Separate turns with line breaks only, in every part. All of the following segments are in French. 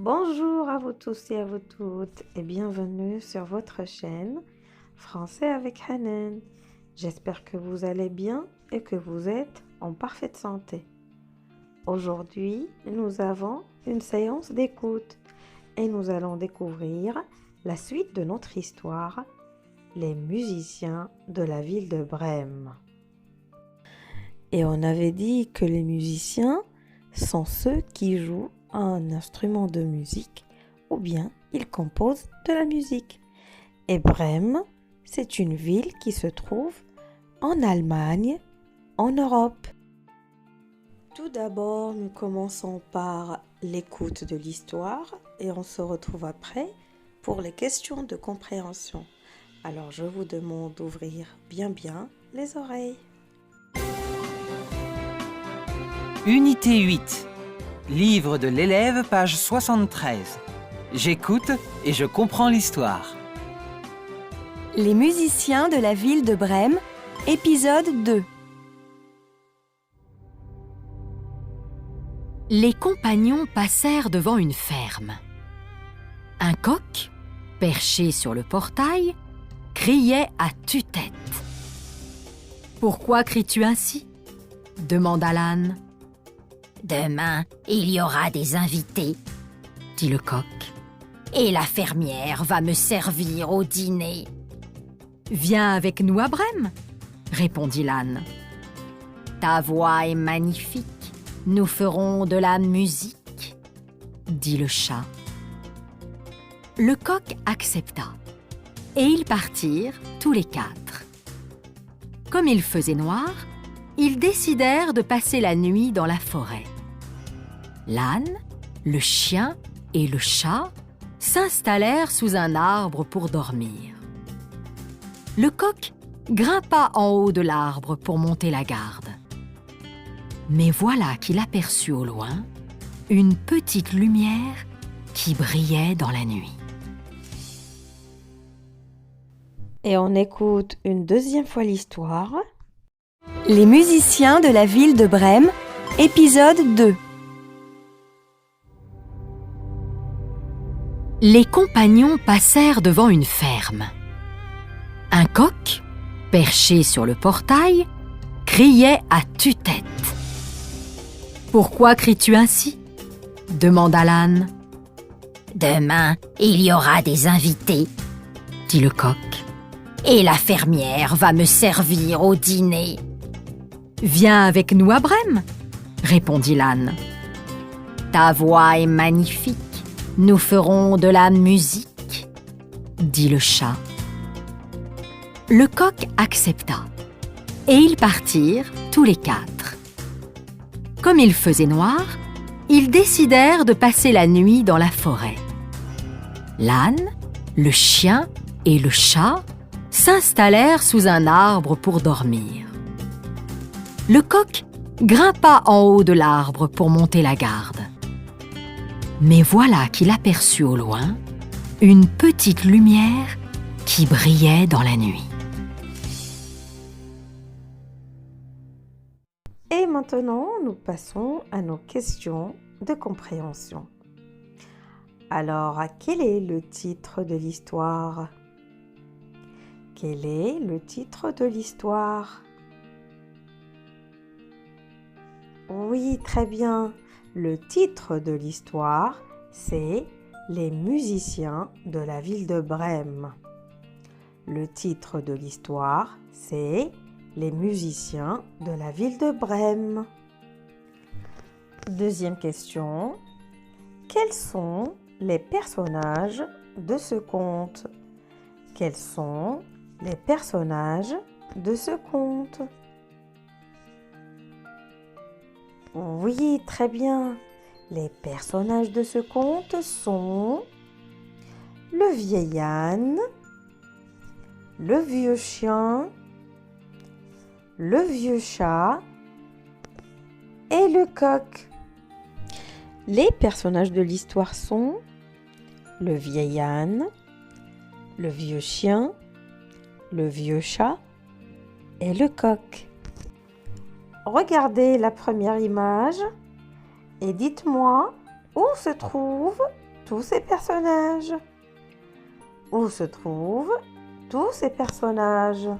Bonjour à vous tous et à vous toutes et bienvenue sur votre chaîne Français avec Hanan. J'espère que vous allez bien et que vous êtes en parfaite santé. Aujourd'hui, nous avons une séance d'écoute et nous allons découvrir la suite de notre histoire, les musiciens de la ville de Brême. Et on avait dit que les musiciens sont ceux qui jouent un instrument de musique ou bien ils composent de la musique. Et Brême, c'est une ville qui se trouve en Allemagne, en Europe. Tout d'abord, nous commençons par l'écoute de l'histoire et on se retrouve après pour les questions de compréhension. Alors je vous demande d'ouvrir bien les oreilles.
Unité 8. Livre de l'élève, page 73. J'écoute et je comprends l'histoire.
Les musiciens de la ville de Brême, épisode 2. Les compagnons passèrent devant une ferme. Un coq, perché sur le portail, criait à tue-tête. « Pourquoi cries-tu ainsi ?» demanda l'âne. « Demain, il y aura des invités, » dit le coq. « Et la fermière va me servir au dîner. »« Viens avec nous à Brême, » répondit l'âne. « Ta voix est magnifique, nous ferons de la musique, » dit le chat. Le coq accepta, et ils partirent tous les quatre. Comme il faisait noir, ils décidèrent de passer la nuit dans la forêt. L'âne, le chien et le chat s'installèrent sous un arbre pour dormir. Le coq grimpa en haut de l'arbre pour monter la garde. Mais voilà qu'il aperçut au loin une petite lumière qui brillait dans la nuit.
Et on écoute une deuxième fois l'histoire.
Les musiciens de la ville de Brême, épisode 2. Les compagnons passèrent devant une ferme. Un coq, perché sur le portail, criait à tue-tête. « Pourquoi cries-tu ainsi ?» demanda l'âne. « Demain, il y aura des invités, » dit le coq. « Et la fermière va me servir au dîner. »« Viens avec nous à Brême, » répondit l'âne. « Ta voix est magnifique, nous ferons de la musique, » dit le chat. Le coq accepta, et ils partirent tous les quatre. Comme il faisait noir, ils décidèrent de passer la nuit dans la forêt. L'âne, le chien et le chat s'installèrent sous un arbre pour dormir. Le coq grimpa en haut de l'arbre pour monter la garde. Mais voilà qu'il aperçut au loin une petite lumière qui brillait dans la nuit.
Et maintenant, nous passons à nos questions de compréhension. Alors, quel est le titre de l'histoire ? Quel est le titre de l'histoire ? Oui, très bien. Le titre de l'histoire, c'est « Les musiciens de la ville de Brême ». Le titre de l'histoire, c'est « Les musiciens de la ville de Brême ». Deuxième question. Quels sont les personnages de ce conte ? Quels sont les personnages de ce conte ? Oui, très bien. Les personnages de ce conte sont le vieil âne, le vieux chien, le vieux chat et le coq. Les personnages de l'histoire sont le vieil âne, le vieux chien, le vieux chat et le coq. Regardez la première image et dites-moi où se trouve tous ces personnages? Où se trouvent tous ces personnages?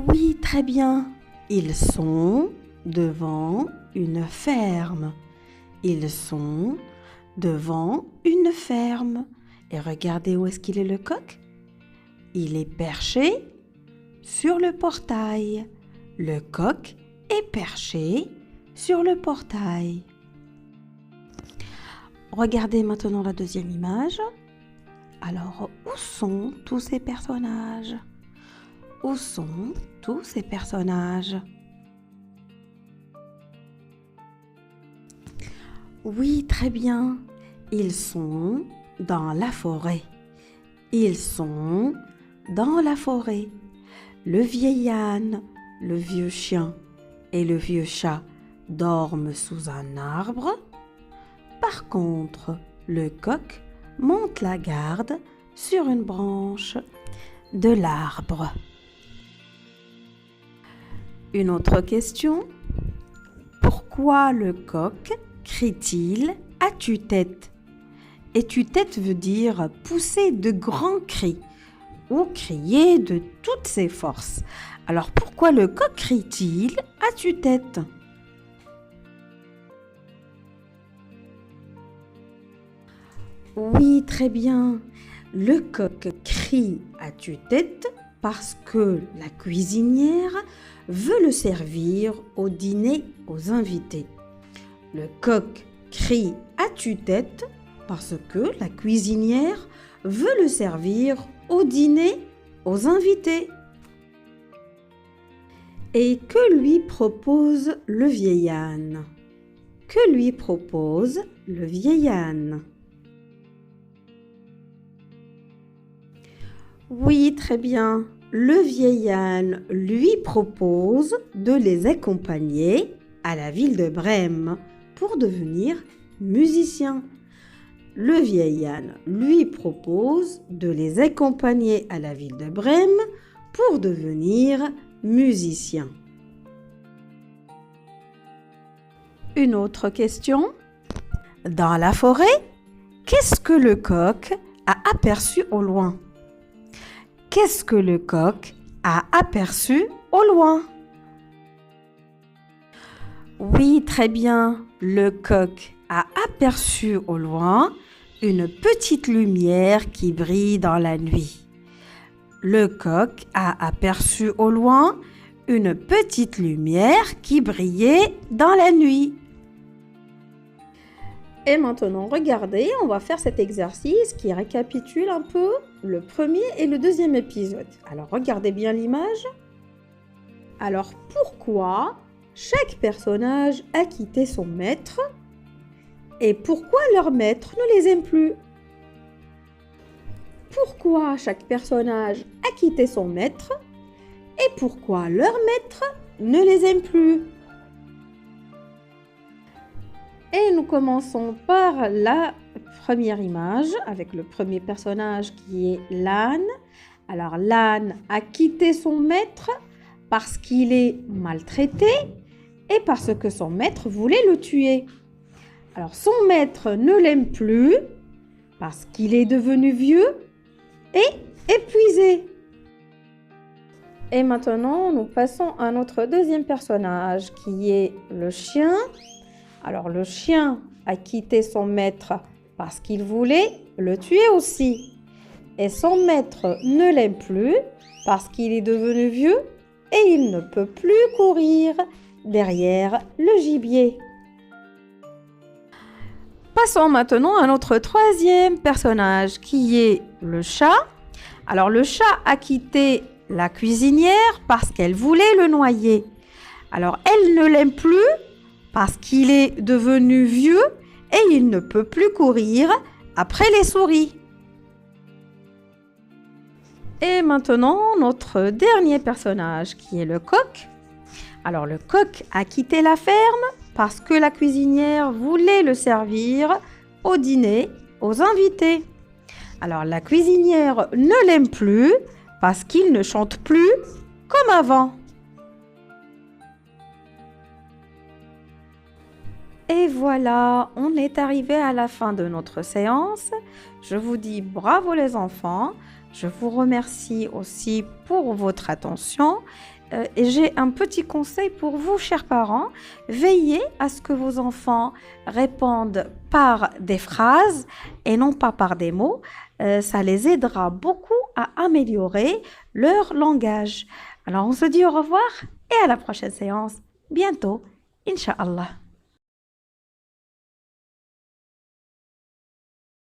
Oui, très bien. Ils sont devant une ferme. Ils sont devant une ferme. Et regardez où est-ce qu'il est le coq? Il est perché sur le portail. Le coq est perché sur le portail. Regardez maintenant la deuxième image. Alors, où sont tous ces personnages? Où sont tous ces personnages? Oui, très bien. Ils sont dans la forêt. Ils sont dans la forêt. Le vieil âne, le vieux chien et le vieux chat dorment sous un arbre. Par contre, le coq monte la garde sur une branche de l'arbre. Une autre question. Pourquoi le coq crie-t-il à tue-tête? Et tue-tête veut dire pousser de grands cris ou crier de toutes ses forces. Alors pourquoi le coq crie-t-il à tue-tête? Oui, très bien. Le coq crie à tue-tête parce que la cuisinière veut le servir au dîner aux invités. Le coq crie à tue-tête parce que la cuisinière veut le servir au dîner aux invités. Et que lui propose le vieil âne? Que lui propose le vieil âne? Oui, très bien. Le vieil âne lui propose de les accompagner à la ville de Brême pour devenir musicien. Le vieil âne lui propose de les accompagner à la ville de Brême pour devenir musicien. Une autre question. Dans la forêt, qu'est-ce que le coq a aperçu au loin? Qu'est-ce que le coq a aperçu au loin? Oui, très bien. Le coq a aperçu au loin une petite lumière qui brille dans la nuit. Le coq a aperçu au loin une petite lumière qui brillait dans la nuit. Et maintenant, regardez, on va faire cet exercice qui récapitule un peu le premier et le deuxième épisode. Alors, regardez bien l'image. Alors, pourquoi chaque personnage a quitté son maître et pourquoi leur maître ne les aime plus? Pourquoi chaque personnage a quitté son maître et pourquoi leur maître ne les aime plus? Et nous commençons par la première image avec le premier personnage qui est l'âne. Alors l'âne a quitté son maître parce qu'il est maltraité et parce que son maître voulait le tuer. Alors son maître ne l'aime plus parce qu'il est devenu vieux et épuisé. Et maintenant, nous passons à notre deuxième personnage qui est le chien. Alors le chien a quitté son maître parce qu'il voulait le tuer aussi. Et son maître ne l'aime plus parce qu'il est devenu vieux et il ne peut plus courir derrière le gibier. Passons maintenant à notre troisième personnage qui est le chat. Alors le chat a quitté la cuisinière parce qu'elle voulait le noyer. Alors elle ne l'aime plus parce qu'il est devenu vieux et il ne peut plus courir après les souris. Et maintenant, notre dernier personnage qui est le coq. Alors le coq a quitté la ferme parce que la cuisinière voulait le servir au dîner aux invités. Alors la cuisinière ne l'aime plus parce qu'il ne chante plus comme avant. Et voilà, on est arrivé à la fin de notre séance. Je vous dis bravo les enfants. Je vous remercie aussi pour votre attention. Et j'ai un petit conseil pour vous, chers parents. Veillez à ce que vos enfants répondent par des phrases et non pas par des mots. Ça les aidera beaucoup à améliorer leur langage. Alors, on se dit au revoir et à la prochaine séance. Bientôt, Inch'Allah.